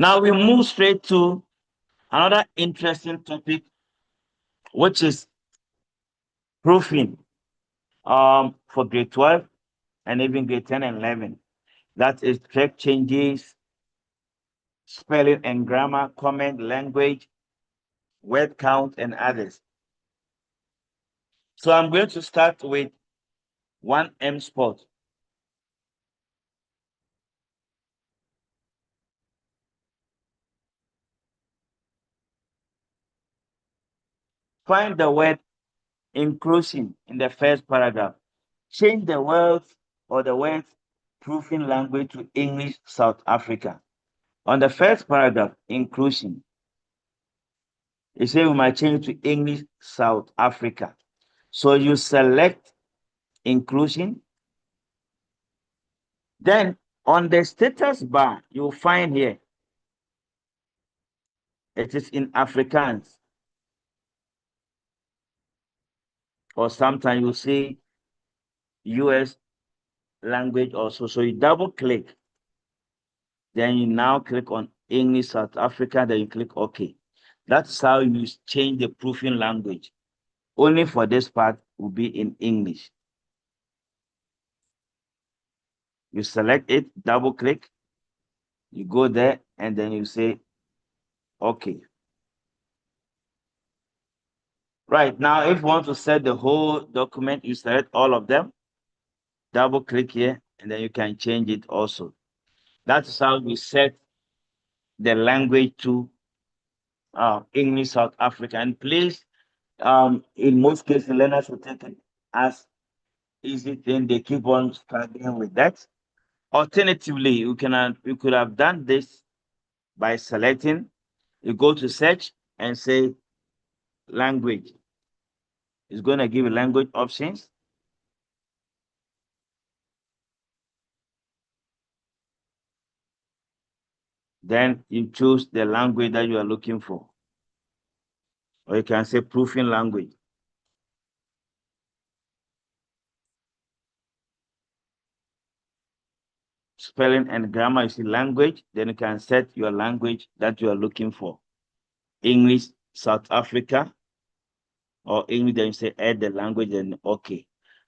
Now we move straight to another interesting topic, which is proofing for grade 12 and even grade 10 and 11. That is track changes, spelling and grammar, comment, language, word count, and others. So I'm going to start with 1M spot. Find the word inclusion in the first paragraph. Change the words or the words proofing language to English South Africa. On the first paragraph, inclusion, you say we might change it to English South Africa. So you select inclusion. Then on the status bar, you'll find here, it is in Afrikaans. Or sometimes you see US language also. So you double click. Then you now click on English South Africa. Then you click OK. That's how you change the proofing language. Only for this part will be in English. You select it, double click, you go there, and then you say OK. Right now, if you want to set the whole document, you select all of them, double click here, and then you can change it also. That's how we set the language to English South Africa. And please, in most cases, learners will take it as easy thing. They keep on struggling with that. Alternatively, you could have done this by selecting. You go to search and say language. It's going to give you language options. Then you choose the language that you are looking for. Or you can say proofing language. Spelling and grammar, you see language. Then you can set your language that you are looking for. English, South Africa, or English, then you say add the language and OK.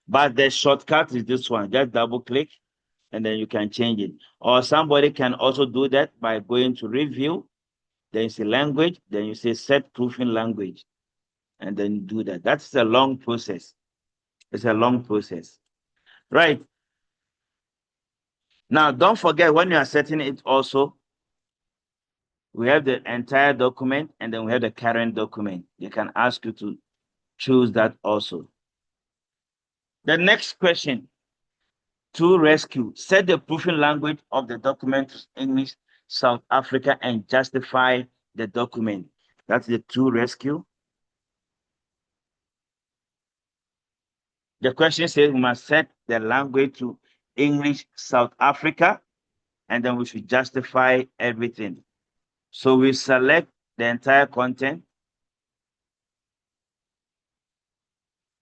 But the shortcut is this one. Just double click and then you can change it. Or somebody can also do that by going to review, then you say language, then you say set proofing language, and then you do that. That's a long process. It's a long process. Right. Now, don't forget when you are setting it also, we have the entire document and then we have the current document. They can ask you to choose that also. The next question, to rescue, set the proofing language of the document to English, South Africa, and justify the document. That's the to rescue. The question says we must set the language to English, South Africa, and then we should justify everything. So we select the entire content.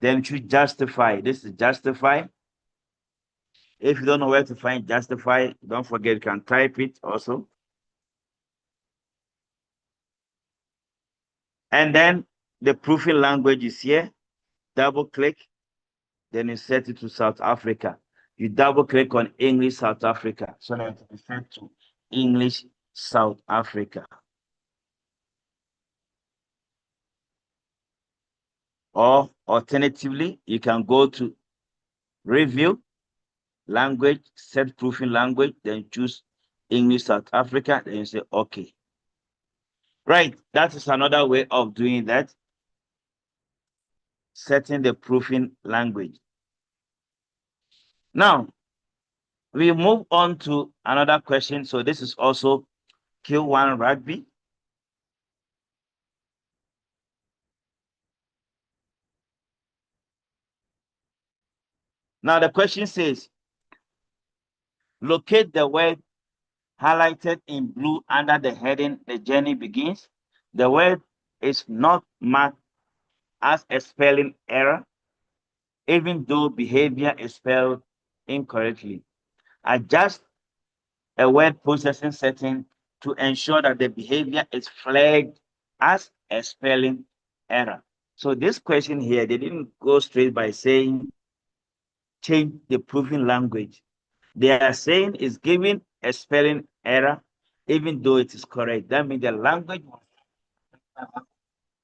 Then we should justify. This is justify. If you don't know where to find justify, don't forget you can type it also. And then the proofing language is here. Double click. Then you set it to South Africa. You double click on English South Africa. So that it is set to English South Africa. Or alternatively, you can go to review, language, set proofing language, then choose English South Africa, then you say OK. Right, that is another way of doing that. Setting the proofing language. Now, we move on to another question. So this is also Q1 rugby. Now the question says, locate the word highlighted in blue under the heading, the journey begins. The word is not marked as a spelling error, even though behavior is spelled incorrectly. Adjust a word processing setting to ensure that the behavior is flagged as a spelling error. So this question here, they didn't go straight by saying change the proofing language. They are saying it's giving a spelling error, even though it is correct. That means the language was,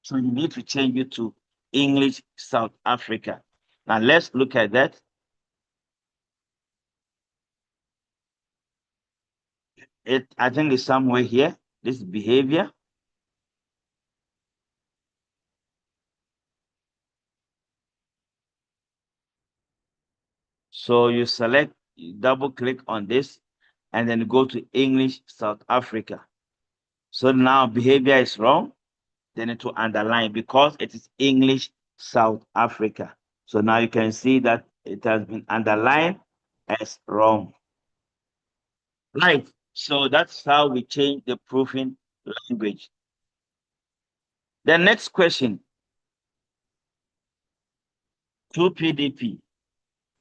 so you need to change it to English South Africa. Now let's look at that. I think it's somewhere here. This behavior. So you select, you double click on this, and then go to English South Africa. So now behavior is wrong. Then it will underline because it is English South Africa. So now you can see that it has been underlined as wrong. Right. So that's how we change the proofing language. The next question, 2 PDP.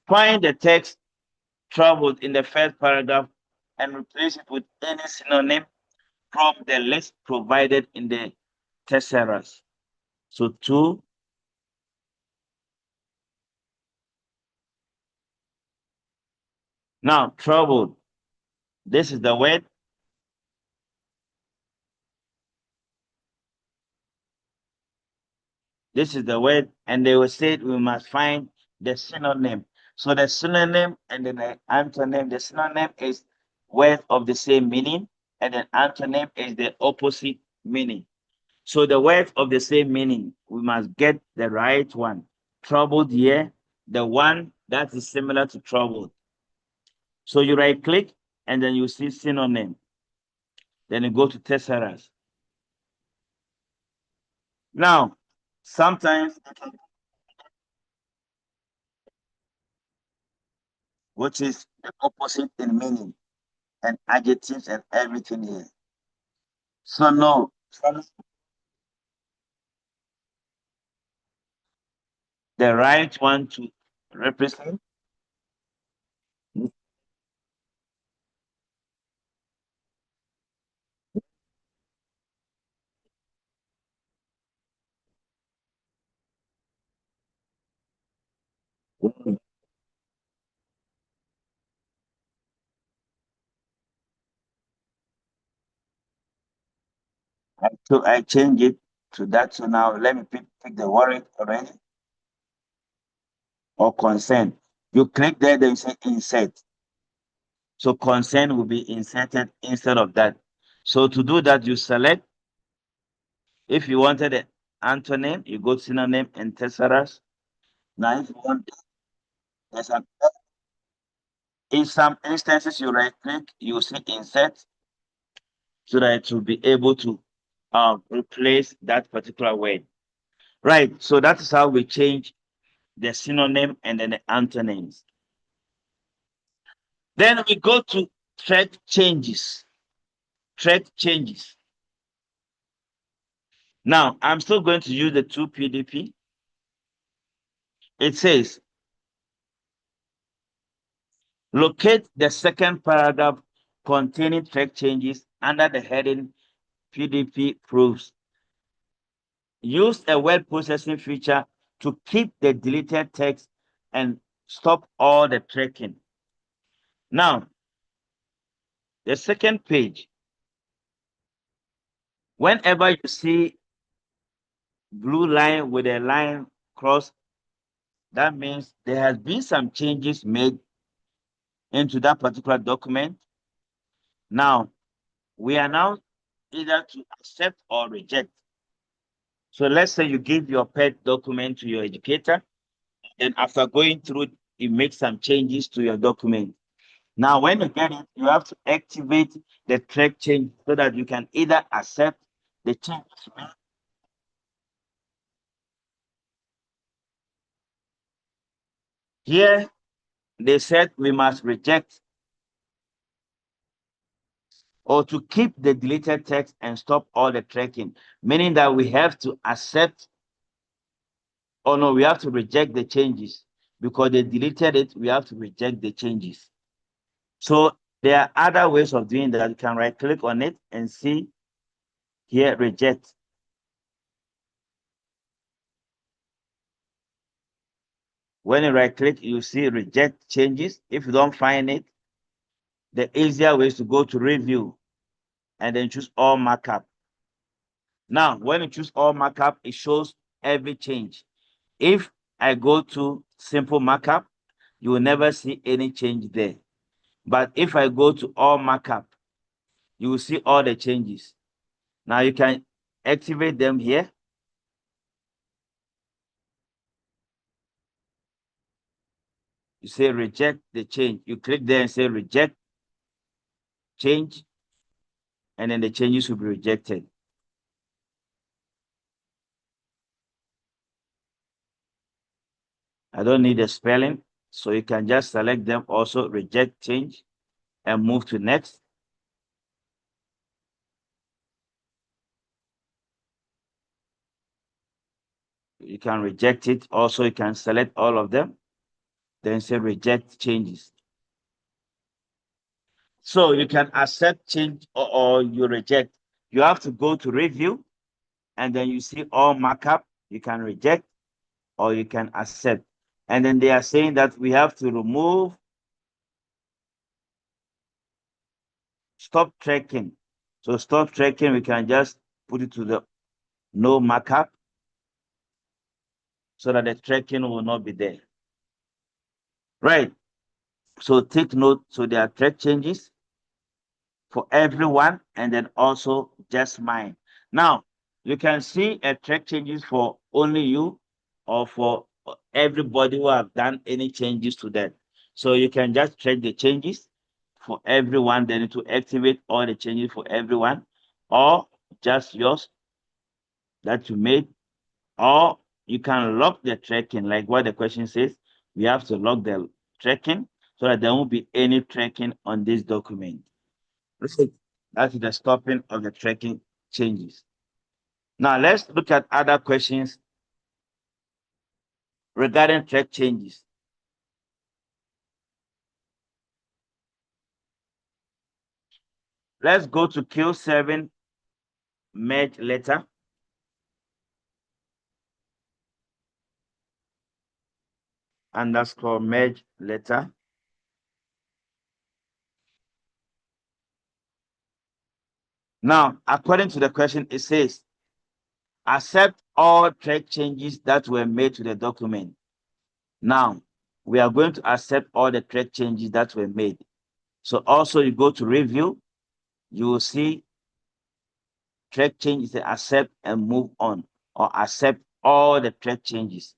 Find the text traveled in the first paragraph and replace it with any synonym from the list provided in the thesaurus. So 2. Now, troubled. This is the word. This is the word, and they will say we must find the synonym. So the synonym and then the antonym. The synonym is word of the same meaning, and the antonym is the opposite meaning. So the words of the same meaning, we must get the right one. Troubled here, the one that is similar to troubled. So you right click, and then you see synonym. Then you go to thesaurus. Now, sometimes, which is the opposite in meaning and adjectives and everything here. So no, the right one to represent. So I change it to that. So now let me pick the word already or consent. You click there, then you say insert. So consent will be inserted instead of that. So to do that, you select. If you wanted an antonym, you go to synonym and thesaurus. Now, if you want, there's a, in some instances, you right click, you see insert so that it will be able to replace that particular word. Right. So that is how we change the synonym and then the antonyms. Then we go to thread changes. Thread changes. Now, I'm still going to use the 2 PDP. It says, locate the second paragraph containing thread changes under the heading PDP proofs. Use a word processing feature to keep the deleted text and stop all the tracking. Now, the second page, whenever you see blue line with a line cross, that means there has been some changes made into that particular document. Now, we are now either to accept or reject. So let's say you give your pet document to your educator, and after going through, you make some changes to your document. Now, when you get it, you have to activate the track change so that you can either accept the changes made. Here, they said we must reject or to keep the deleted text and stop all the tracking, meaning that we have to accept or no, we have to reject the changes because they deleted it. We have to reject the changes. So There are other ways of doing that. You can right click on it and see here, reject. When you right click, you see reject changes. If you don't find it, the easier way is to go to review and then choose all markup. Now, when you choose all markup, it shows every change. If I go to simple markup, you will never see any change there. But if I go to all markup, you will see all the changes. Now you can activate them here. You say reject the change. You click there and say reject change, and then the changes will be rejected. I don't need the spelling, so you can just select them also, reject change, and move to next. You can reject it. Also, you can select all of them, then say reject changes. So you can accept change or you reject. You have to go to review, and then you see all markup. You can reject or you can accept. And then they are saying that we have to remove stop tracking. So stop tracking, we can just put it to the no markup so that the tracking will not be there. Right. So take note. So there are track changes for everyone and then also just mine. Now, you can see a track changes for only you or for everybody who have done any changes to that. So you can just track the changes for everyone, then to activate all the changes for everyone, or just yours that you made, or you can lock the tracking, like what the question says. We have to lock the tracking so that there won't be any tracking on this document. That's the stopping of the tracking changes. Now let's look at other questions regarding track changes. Let's go to Q7 merge letter. Underscore merge letter. Now, according to the question, it says, accept all track changes that were made to the document. Now, we are going to accept all the track changes that were made. So also you go to review, you will see track changes, accept and move on, or accept all the track changes.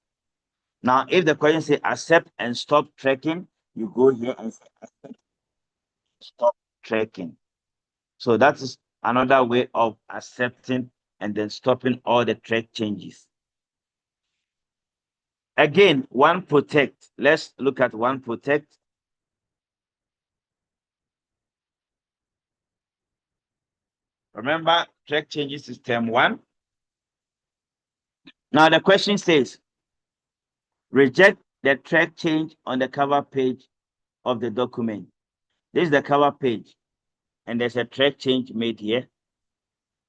Now, if the question says accept and stop tracking, you go here and say accept, stop tracking. So that is another way of accepting and then stopping all the track changes. Again, one protect. Let's look at one protect. Remember, track changes is term one. Now the question says, reject the track change on the cover page of the document. This is the cover page, and there's a track change made here.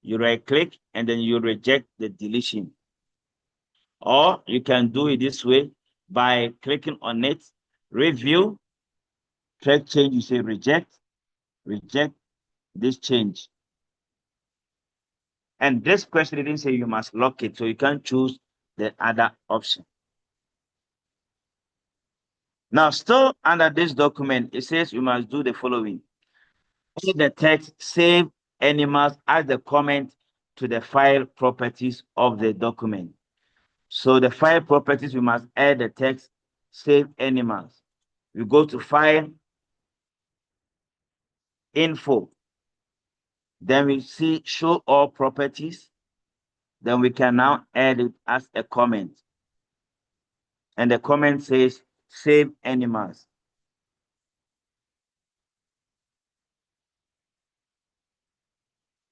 You right click and then you reject the deletion. Or you can do it this way by clicking on it, review, track change, you say reject this change. And this question didn't say you must lock it, so you can choose the other option. Now, still under this document, it says you must do the following. Add the text, save animals as the comment to the file properties of the document. So the file properties, we must add the text, save animals. We go to file, info. Then we see show all properties. Then we can now add it as a comment. And the comment says save animals.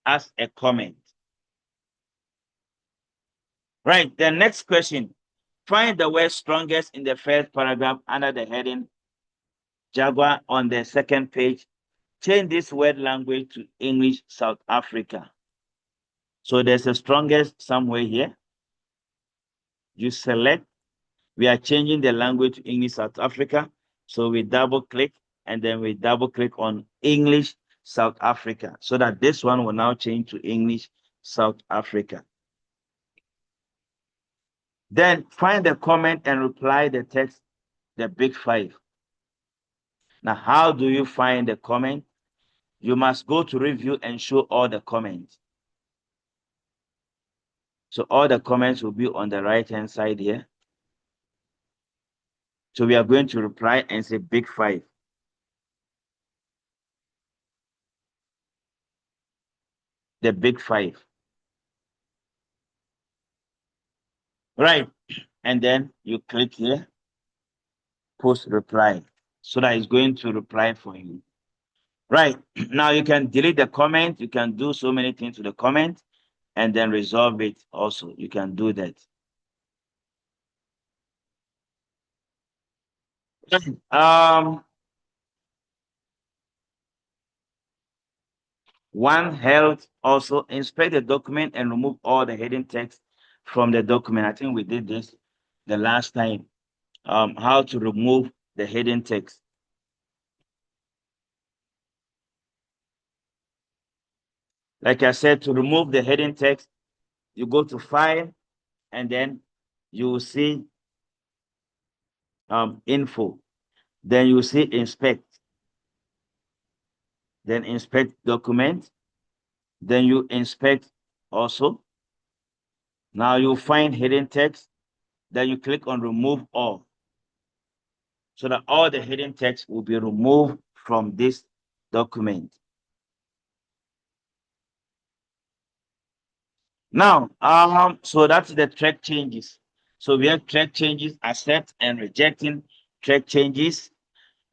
As a comment. Right, the next question. Find the word strongest in the first paragraph under the heading Jaguar on the second page change this word language to English South Africa. So there's a strongest somewhere here. You select, we are changing the language to English South Africa. So we double click and then we double click on English South Africa so that this one will now change to English South Africa. Then find the comment and reply the text, the big five. Now, how do you find the comment? You must go to review and show all the comments. So all the comments will be on the right-hand side here. So we are going to reply and say big five. The big five. Right. And then you click here, post reply. So that it's going to reply for you. Right. Now you can delete the comment. You can do so many things to the comment and then resolve it also. You can do that. One health also inspect the document and remove all the hidden text from the document. I think we did this the last time. How to remove the hidden text. Like I said, to remove the hidden text, you go to File and then you will see Info. Then you see Inspect. Then Inspect Document. Then you inspect also. Now you find hidden text. Then you click on Remove All, so that all the hidden text will be removed from this document. Now, so that's the track changes. So we have track changes, accept and rejecting track changes,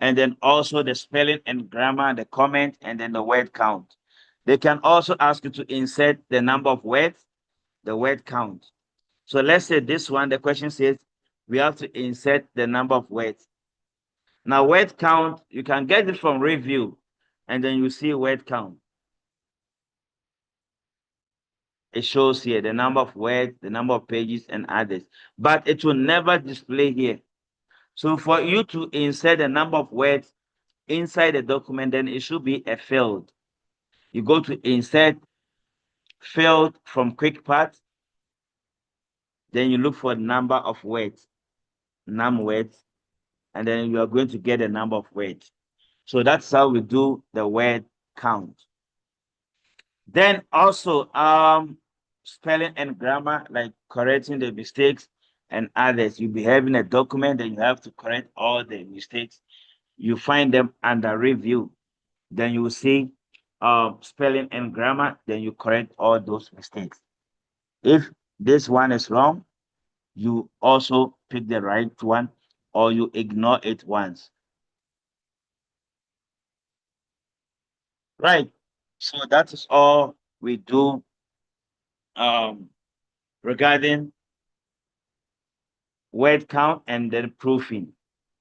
and then also the spelling and grammar, the comment, and then the word count. They can also ask you to insert the number of words, the word count. So let's say this one, the question says we have to insert the number of words. Now, word count, you can get it from review, and then you see word count. It shows here the number of words, the number of pages, and others, but it will never display here. So for you to insert the number of words inside the document, then it should be a field. You go to insert field from quick path, then you look for the number of words, num words, and then you are going to get the number of words. So that's how we do the word count. Then also spelling and grammar, like correcting the mistakes and others. You'll be having a document and you have to correct all the mistakes. You find them under review. Then you will see spelling and grammar, then you correct all those mistakes. If this one is wrong, you also pick the right one or you ignore it once. Right. So that is all we do regarding word count and then proofing.